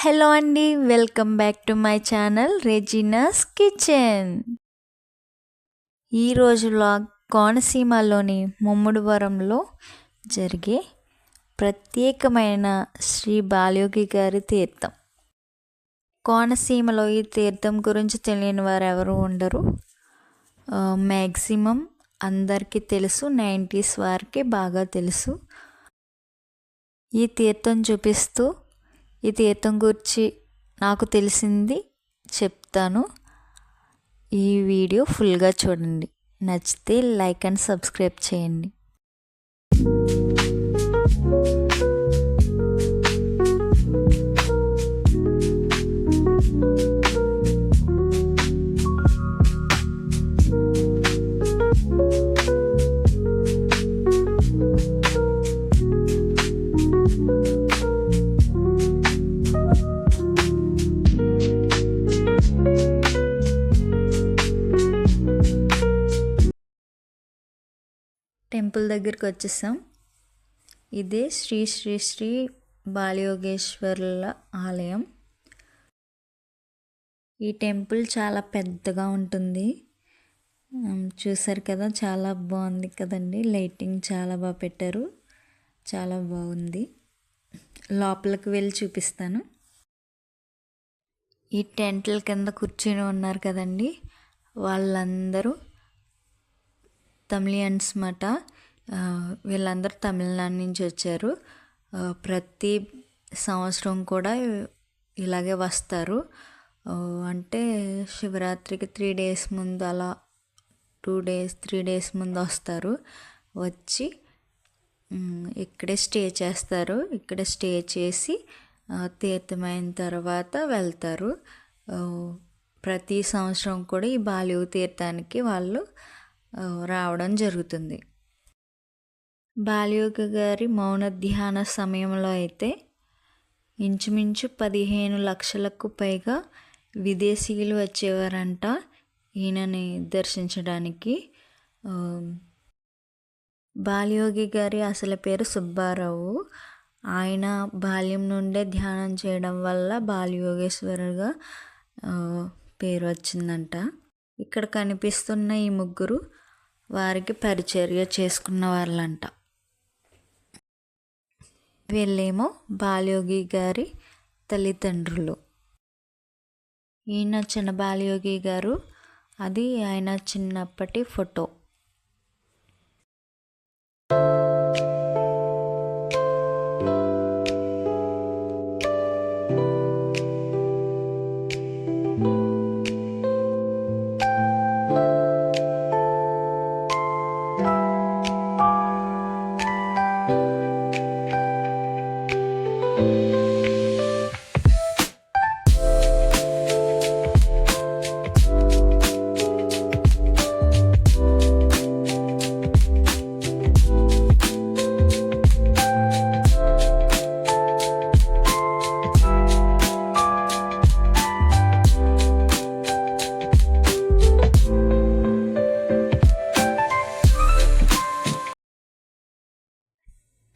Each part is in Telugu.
హలో అండి, welcome back to my channel Regina's kitchen. ఈరోజు వ్లాగ్ కోనసీమలోని ముమ్మడివరంలో జరిగే ప్రత్యేకమైన శ్రీ బాలయోగి గారి తీర్థం. కోనసీమలో ఈ తీర్థం గురించి తెలియని వారు ఎవరు ఉండరు. మ్యాక్సిమం అందరికీ తెలుసు, 90s వారికి బాగా తెలుసు. ఈ తీర్థం చూపిస్తూ ఈ తీర్థం గురించి నాకు తెలిసింది చెప్తాను. ఈ వీడియో ఫుల్గా చూడండి. నచ్చితే లైక్ అండ్ సబ్స్క్రైబ్ చేయండి. టెంపుల్ దగ్గరికి వచ్చేసాం. ఇదే శ్రీ శ్రీ శ్రీ బాలయోగేశ్వరుల ఆలయం. ఈ టెంపుల్ చాలా పెద్దగా ఉంటుంది. చూసారు కదా, చాలా బాగుంది కదండి. లైటింగ్ చాలా బాగా పెట్టారు, చాలా బాగుంది. లోపలికి వెళ్ళి చూపిస్తాను. ఈ టెంట్ల కింద కూర్చొని ఉన్నారు కదండి, వాళ్ళందరూ తమిళియన్స్ మాట. వీళ్ళందరూ తమిళనాడు నుంచి వచ్చారు. ప్రతి సంవత్సరం కూడా ఇలాగే వస్తారు. అంటే శివరాత్రికి 3 days ముందు, అలా 3 days ముందు వస్తారు. వచ్చి ఇక్కడే స్టే చేస్తారు. ఇక్కడే స్టే చేసి తీర్థమైన తర్వాత వెళ్తారు. ప్రతి సంవత్సరం కూడా ఈ బాలయోగి తీర్థానికి వాళ్ళు రావడం జరుగుతుంది. బాలయోగి గారి మౌన ధ్యాన సమయంలో అయితే ఇంచుమించు 15 లక్షలకు పైగా విదేశీయులు వచ్చేవారంట ఈయనని దర్శించడానికి. బాలయోగి గారి అసలు పేరు సుబ్బారావు. ఆయన బాల్యం నుండే ధ్యానం చేయడం వల్ల బాలయోగేశ్వరుగా పేరు వచ్చిందంట. ఇక్కడ కనిపిస్తున్న ఈ ముగ్గురు వారికి పరిచర్య చేసుకున్న వాళ్ళంట. వీళ్ళేమో బాలయోగి గారి తల్లిదండ్రులు. ఈయన చిన్న బాలయోగి గారు, అది ఆయన చిన్నప్పటి ఫోటో.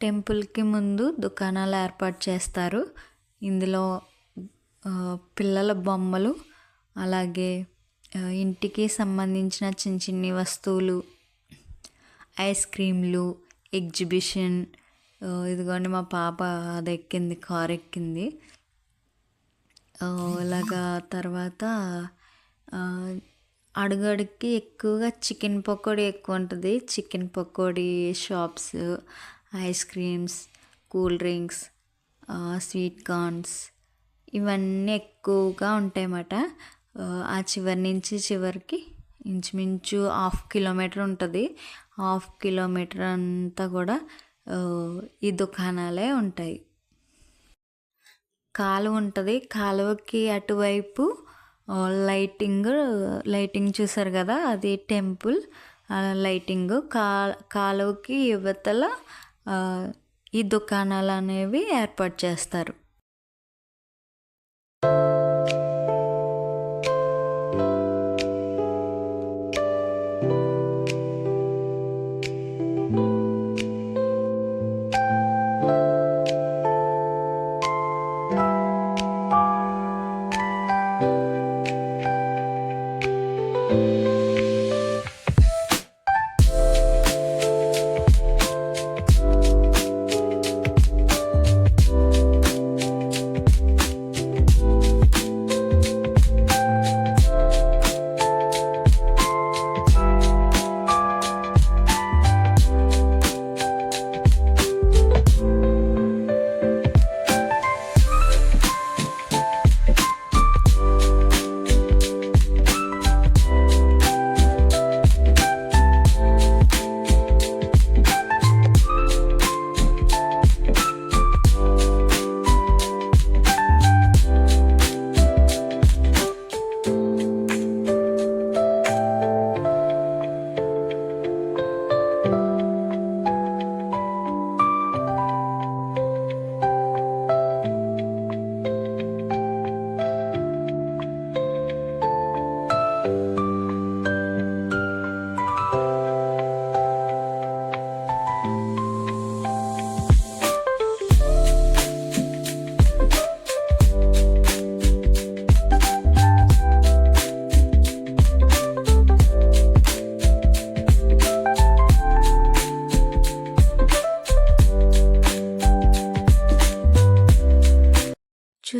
టెంపుల్కి ముందు దుకాణాలు ఏర్పాటు చేస్తారు. ఇందులో పిల్లల బొమ్మలు, అలాగే ఇంటికి సంబంధించిన చిన్న చిన్ని వస్తువులు, ఐస్ క్రీమ్లు, ఎగ్జిబిషన్. ఇదిగోండి మా పాప అది ఎక్కింది, కార్ ఎక్కింది. ఇలాగా తర్వాత అడుగడుక్కి ఎక్కువగా చికెన్ పకోడీ ఎక్కువ ఉంటుంది. Chicken pakodi shops, ice creams, cool drinks, sweet corns, ఇవన్నీ ఎక్కువగా ఉంటాయన్నమాట. ఆ చివరి నుంచి చివరికి ఇంచుమించు 1/2 kilometer ఉంటుంది. 1/2 kilometer అంతా కూడా ఈ దుకాణాలే ఉంటాయి. కాలువ ఉంటుంది. కాలువకి అటువైపు లైటింగ్ చూసారు కదా, అది టెంపుల్ లైటింగ్. కాలువకి యువతల ఈ దుకాణాలు అనేవి ఏర్పాటు చేస్తారు.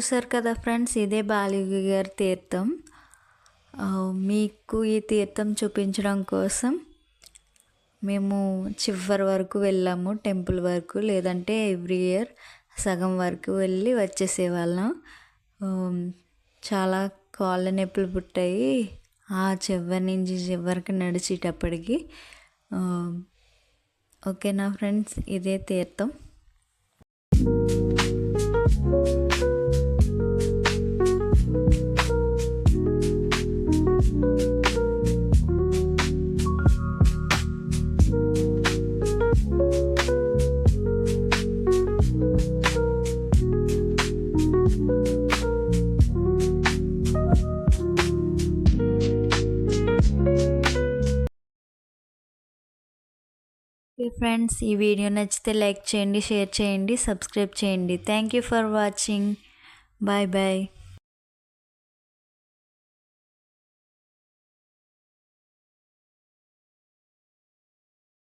చూసారు కదా ఫ్రెండ్స్, ఇదే బాలయోగి గారి తీర్థం. మీకు ఈ తీర్థం చూపించడం కోసం మేము చివరి వరకు వెళ్ళాము, టెంపుల్ వరకు. లేదంటే ఎవ్రీ ఇయర్ సగం వరకు వెళ్ళి వచ్చేసేవాళ్ళం. చాలా కాళ్ళ నొప్పులు పుట్టాయి ఆ చివరి నుంచి చివరికి నడిచేటప్పటికి. ఓకేనా ఫ్రెండ్స్, ఇదే తీర్థం. ఫ్రెండ్స్, ఈ వీడియో నచ్చితే లైక్ చేయండి, షేర్ చేయండి, సబ్స్క్రైబ్ చేయండి. Thank you for watching. Bye bye.